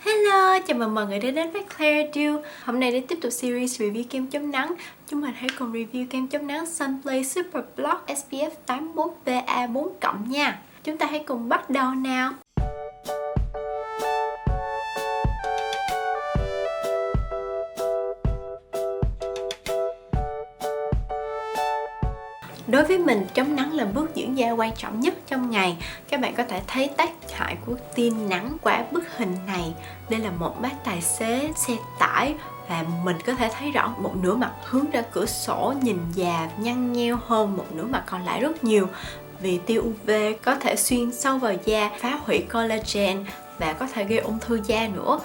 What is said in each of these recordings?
Hello, chào mừng mọi người đã đến với Claire Dew. Hôm nay để tiếp tục series review kem chống nắng, chúng mình hãy cùng review kem chống nắng Sunplay Super Block SPF 81 PA4+ nha. Chúng ta hãy cùng bắt đầu nào. Đối với mình, chống nắng là bước dưỡng da quan trọng nhất trong ngày. Các bạn có thể thấy tác hại của tia nắng qua bức hình này. Đây là một bác tài xế xe tải và mình có thể thấy rõ một nửa mặt hướng ra cửa sổ, nhìn già nhăn nheo hơn, một nửa mặt còn lại rất nhiều. Vì tia UV có thể xuyên sâu vào da, phá hủy collagen và có thể gây ung thư da nữa.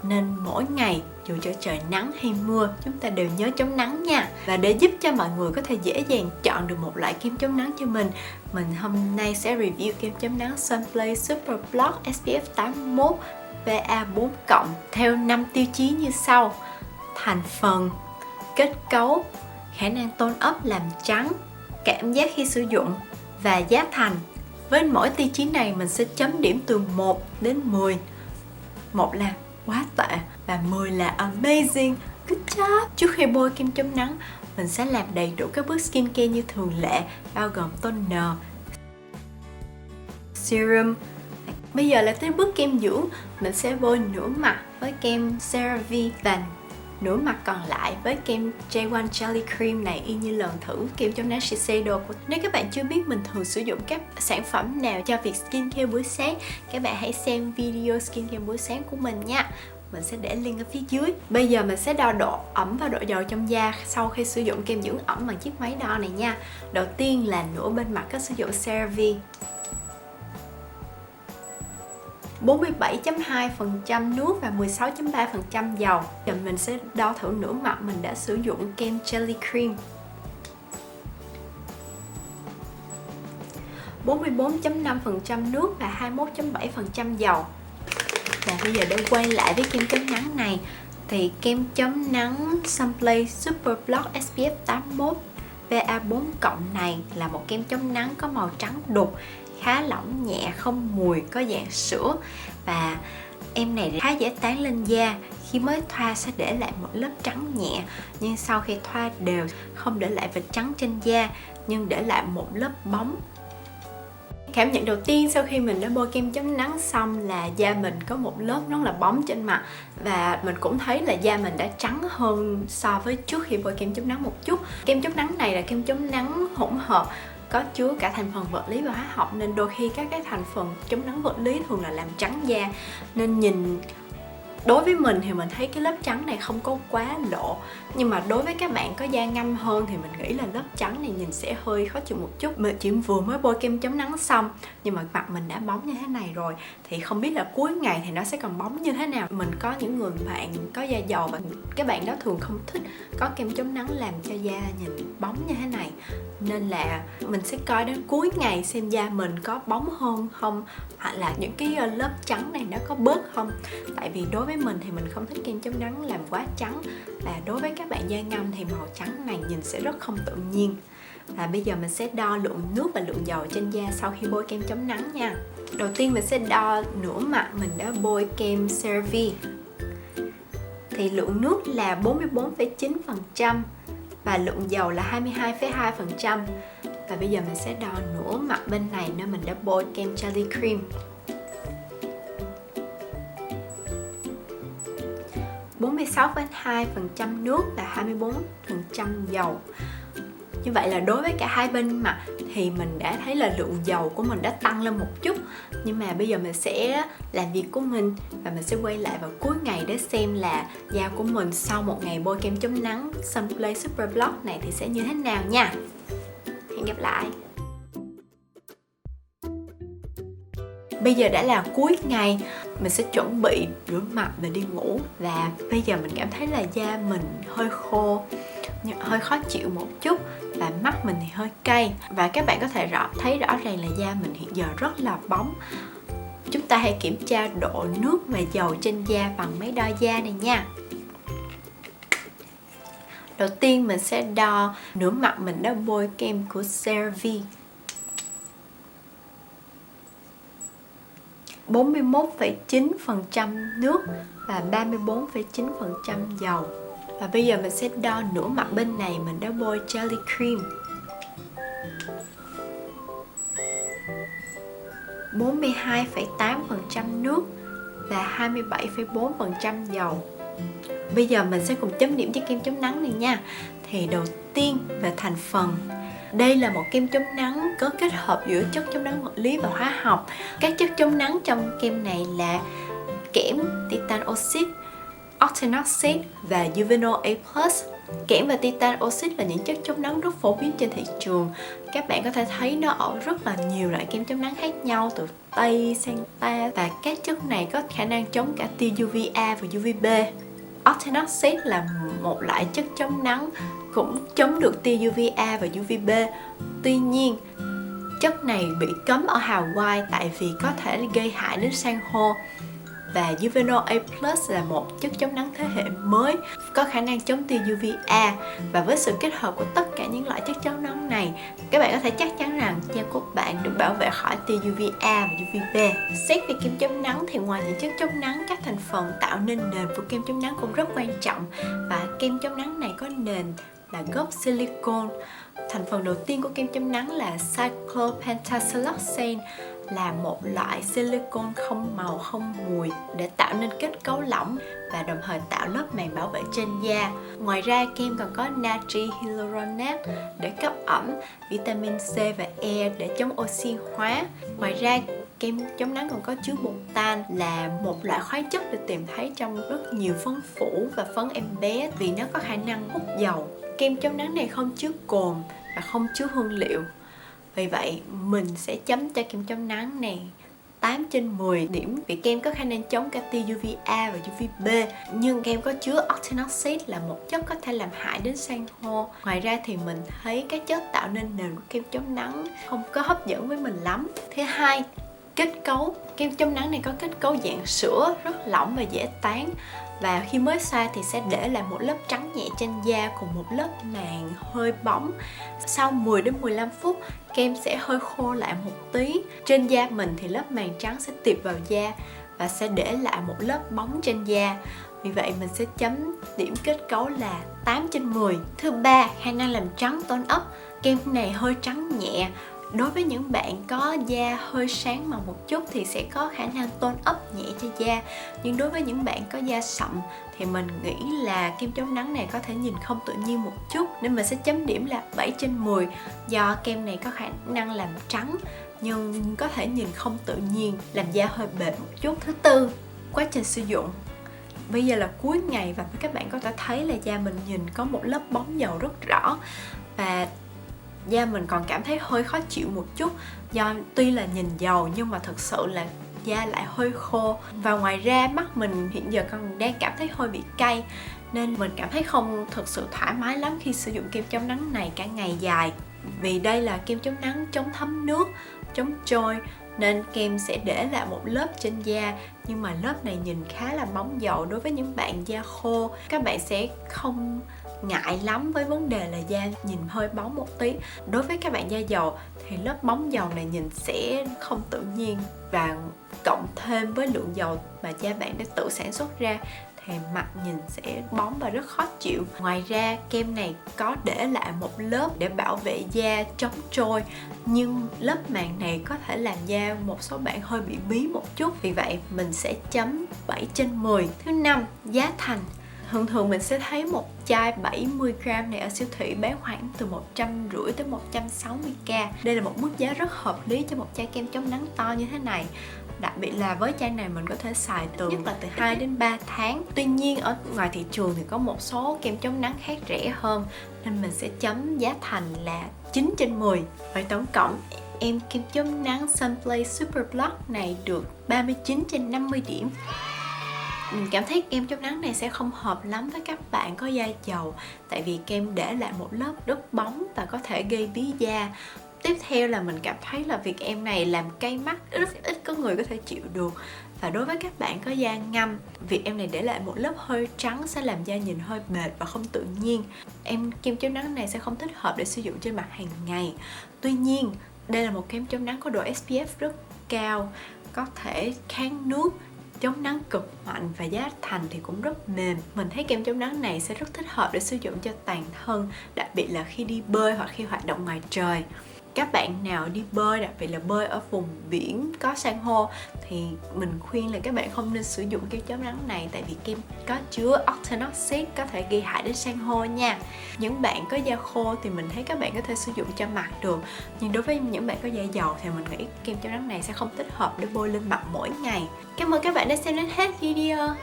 Nên mỗi ngày, dù cho trời nắng hay mưa, chúng ta đều nhớ chống nắng nha. Và để giúp cho mọi người có thể dễ dàng chọn được một loại kem chống nắng cho mình hôm nay sẽ review kem chống nắng Sunplay Super Block SPF 81 PA4+ theo 5 tiêu chí như sau: thành phần, kết cấu, khả năng tôn ấp làm trắng, cảm giác khi sử dụng và giá thành. Với mỗi tiêu chí này mình sẽ chấm điểm từ 1 đến 10. 1 là quá tệ và 10 là amazing. Good job! Trước khi bôi kem chống nắng, mình sẽ làm đầy đủ các bước skincare như thường lệ, bao gồm toner, serum. Bây giờ là tới bước kem dưỡng. Mình sẽ bôi nửa mặt với kem CeraVe và nửa mặt còn lại với kem J1 Jelly Cream này, y như lần thử kem chống nắng Shiseido. Nếu các bạn chưa biết mình thường sử dụng các sản phẩm nào cho việc skincare buổi sáng, các bạn hãy xem video skincare buổi sáng của mình nha. Mình sẽ để link ở phía dưới. Bây giờ mình sẽ đo độ ẩm và độ dầu trong da sau khi sử dụng kem dưỡng ẩm bằng chiếc máy đo này nha. Đầu tiên là nửa bên mặt có sử dụng CeraVe, 47.2% nước và 16.3% dầu. Giờ mình sẽ đo thử nửa mặt mình đã sử dụng kem Jelly Cream, 44.5% nước và 21.7% dầu. Và bây giờ để quay lại với kem chống nắng này thì kem chống nắng Sunplay Super Block SPF 81 PA4+ này là một kem chống nắng có màu trắng đục, khá lỏng nhẹ, không mùi, có dạng sữa. Và em này khá dễ tán lên da. Khi mới thoa sẽ để lại một lớp trắng nhẹ, nhưng sau khi thoa đều không để lại vệt trắng trên da, nhưng để lại một lớp bóng. Cảm nhận đầu tiên sau khi mình đã bôi kem chống nắng xong là da mình có một lớp rất là bóng trên mặt. Và mình cũng thấy là da mình đã trắng hơn so với trước khi bôi kem chống nắng một chút. Kem chống nắng này là kem chống nắng hỗn hợp, có chứa cả thành phần vật lý và hóa học, nên đôi khi các cái thành phần chống nắng vật lý thường là làm trắng da. Nên đối với mình thì mình thấy cái lớp trắng này không có quá lộ. Nhưng mà đối với các bạn có da ngăm hơn thì mình nghĩ là lớp trắng này nhìn sẽ hơi khó chịu một chút. Mình chỉ vừa mới bôi kem chống nắng xong nhưng mà mặt mình đã bóng như thế này rồi, thì không biết là cuối ngày thì nó sẽ còn bóng như thế nào. Mình có những người bạn có da dầu và các bạn đó thường không thích có kem chống nắng làm cho da nhìn bóng như thế này. Nên là mình sẽ coi đến cuối ngày xem da mình có bóng hơn không, hoặc là những cái lớp trắng này nó có bớt không. Tại vì đối với mình thì mình không thích kem chống nắng làm quá trắng, và đối với các bạn da ngăm thì màu trắng này nhìn sẽ rất không tự nhiên. Và bây giờ mình sẽ đo lượng nước và lượng dầu trên da sau khi bôi kem chống nắng nha. Đầu tiên mình sẽ đo nửa mặt mình đã bôi kem CeraVe. Thì lượng nước là 44,9% và lượng dầu là 22,2%. Và bây giờ mình sẽ đo nửa mặt bên này nơi mình đã bôi kem Jelly Cream. 46,2% nước và 24% dầu. Như vậy là đối với cả hai bên mặt thì mình đã thấy là lượng dầu của mình đã tăng lên một chút. Nhưng mà bây giờ mình sẽ làm việc của mình và mình sẽ quay lại vào cuối ngày để xem là da của mình sau một ngày bôi kem chống nắng Sunplay Super Block này thì sẽ như thế nào nha. Hẹn gặp lại. Bây giờ đã là cuối ngày, mình sẽ chuẩn bị rửa mặt và đi ngủ. Và bây giờ mình cảm thấy là da mình hơi khô, hơi khó chịu một chút, và mắt mình thì hơi cay. Và các bạn có thể thấy rõ ràng là da mình hiện giờ rất là bóng. Chúng ta hãy kiểm tra độ nước và dầu trên da bằng máy đo da này nha. Đầu tiên mình sẽ đo nửa mặt mình đã bôi kem của CeraVe. 41,9% nước và 34,9% dầu. Và bây giờ mình sẽ đo nửa mặt bên này mình đã bôi jelly cream. 42,8% nước và 27,4% dầu. Bây giờ mình sẽ cùng chấm điểm cho kem chống nắng này nha. Thì đầu tiên về thành phần, đây là một kem chống nắng có kết hợp giữa chất chống nắng vật lý và hóa học. Các chất chống nắng trong kem này là kẽm, titan oxide, octinoxide và Uvinol A+. Kẽm và titan oxide là những chất chống nắng rất phổ biến trên thị trường. Các bạn có thể thấy nó ở rất là nhiều loại kem chống nắng khác nhau, từ Tây sang Ta, và các chất này có khả năng chống cả tia UVA và UVB. Octinoxide là một loại chất chống nắng cũng chống được tia UVA và UVB. Tuy nhiên, chất này bị cấm ở Hawaii tại vì có thể gây hại đến san hô. Và Uvinol A+ là một chất chống nắng thế hệ mới có khả năng chống tia UVA. Và với sự kết hợp của tất cả những loại chất chống nắng này, các bạn có thể chắc chắn rằng da của bạn được bảo vệ khỏi tia UVA và UVB. Xét về kem chống nắng thì ngoài những chất chống nắng, các thành phần tạo nên nền của kem chống nắng cũng rất quan trọng. Và kem chống nắng này có nền là gốc silicone. Thành phần đầu tiên của kem chống nắng là cyclopentasiloxane, là một loại silicone không màu không mùi để tạo nên kết cấu lỏng và đồng thời tạo lớp màng bảo vệ trên da. Ngoài ra, kem còn có natri hyaluronate để cấp ẩm, vitamin C và E để chống oxy hóa. Ngoài ra, kem chống nắng còn có chứa bột tan, là một loại khoáng chất được tìm thấy trong rất nhiều phấn phủ và phấn em bé vì nó có khả năng hút dầu. Kem chống nắng này không chứa cồn và không chứa hương liệu. Vì vậy, mình sẽ chấm cho kem chống nắng này 8/10 điểm vì kem có khả năng chống cả tia UVA và UVB. Nhưng kem có chứa octinoxide là một chất có thể làm hại đến san hô. Ngoài ra thì mình thấy các chất tạo nên nền của kem chống nắng không có hấp dẫn với mình lắm. Thứ hai, kết cấu. Kem chống nắng này có kết cấu dạng sữa, rất lỏng và dễ tán. Và khi mới xoa thì sẽ để lại một lớp trắng nhẹ trên da cùng một lớp màng hơi bóng. Sau 10 đến 15 phút, kem sẽ hơi khô lại một tí. Trên da mình thì lớp màng trắng sẽ tiệp vào da và sẽ để lại một lớp bóng trên da. Vì vậy mình sẽ chấm điểm kết cấu là 8/10. Thứ ba, khả năng làm trắng tone up. Kem này hơi trắng nhẹ. Đối với những bạn có da hơi sáng màu một chút thì sẽ có khả năng tone up nhẹ cho da. Nhưng đối với những bạn có da sậm thì mình nghĩ là kem chống nắng này có thể nhìn không tự nhiên một chút, nên mình sẽ chấm điểm là 7/10. Do kem này có khả năng làm trắng nhưng có thể nhìn không tự nhiên, làm da hơi bệt một chút. Thứ tư, quá trình sử dụng. Bây giờ là cuối ngày và các bạn có thể thấy là da mình nhìn có một lớp bóng dầu rất rõ. Và da mình còn cảm thấy hơi khó chịu một chút, do tuy là nhìn dầu nhưng mà thực sự là da lại hơi khô. Và ngoài ra mắt mình hiện giờ còn đang cảm thấy hơi bị cay, nên mình cảm thấy không thực sự thoải mái lắm khi sử dụng kem chống nắng này cả ngày dài. Vì đây là kem chống nắng chống thấm nước, chống trôi, nên kem sẽ để lại một lớp trên da, nhưng mà lớp này nhìn khá là bóng dầu. Đối với những bạn da khô, các bạn sẽ không ngại lắm với vấn đề là da nhìn hơi bóng một tí. Đối với các bạn da dầu thì lớp bóng dầu này nhìn sẽ không tự nhiên, và cộng thêm với lượng dầu mà da bạn đã tự sản xuất ra thì mặt nhìn sẽ bóng và rất khó chịu. Ngoài ra, kem này có để lại một lớp để bảo vệ da chống trôi, nhưng lớp màng này có thể làm da một số bạn hơi bị bí một chút. Vì vậy mình sẽ chấm 7/10. Thứ năm, giá thành. Thường mình sẽ thấy một chai 70g này ở siêu thị bán khoảng từ 150 tới 160k. Đây là một mức giá rất hợp lý cho một chai kem chống nắng to như thế này. Đặc biệt là với chai này mình có thể xài nhất là từ 2 đến 3 tháng. Tuy nhiên ở ngoài thị trường thì có một số kem chống nắng khác rẻ hơn, nên mình sẽ chấm giá thành là 9/10. Vậy tổng cộng em kem chống nắng Sunplay Super Block này được 39/50 điểm. Mình cảm thấy kem chống nắng này sẽ không hợp lắm với các bạn có da dầu, tại vì kem để lại một lớp rất bóng và có thể gây bí da. Tiếp theo là mình cảm thấy là việc em này làm cay mắt, rất ít có người có thể chịu được. Và đối với các bạn có da ngăm, việc em này để lại một lớp hơi trắng sẽ làm da nhìn hơi bệt và không tự nhiên. Em kem chống nắng này sẽ không thích hợp để sử dụng trên mặt hàng ngày. Tuy nhiên, đây là một kem chống nắng có độ SPF rất cao, có thể kháng nước, chống nắng cực mạnh và giá thành thì cũng rất mềm. Mình thấy kem chống nắng này sẽ rất thích hợp để sử dụng cho toàn thân, đặc biệt là khi đi bơi hoặc khi hoạt động ngoài trời. Các bạn nào đi bơi, đặc biệt là bơi ở vùng biển có san hô, thì mình khuyên là các bạn không nên sử dụng kem chống nắng này, tại vì kem có chứa octinoxid có thể gây hại đến san hô nha. Những bạn có da khô thì mình thấy các bạn có thể sử dụng cho mặt được, nhưng đối với những bạn có da dầu thì mình nghĩ kem chống nắng này sẽ không thích hợp để bôi lên mặt mỗi ngày. Cảm ơn các bạn đã xem đến hết video.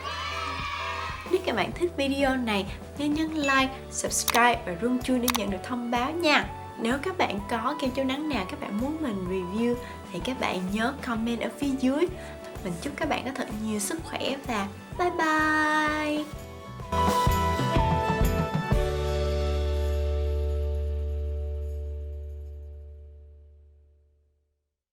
Nếu các bạn thích video này, nhớ nhấn like, subscribe và rung chuông để nhận được thông báo nha. Nếu các bạn có kem chống nắng nào các bạn muốn mình review thì các bạn nhớ comment ở phía dưới. Mình chúc các bạn có thật nhiều sức khỏe và bye bye.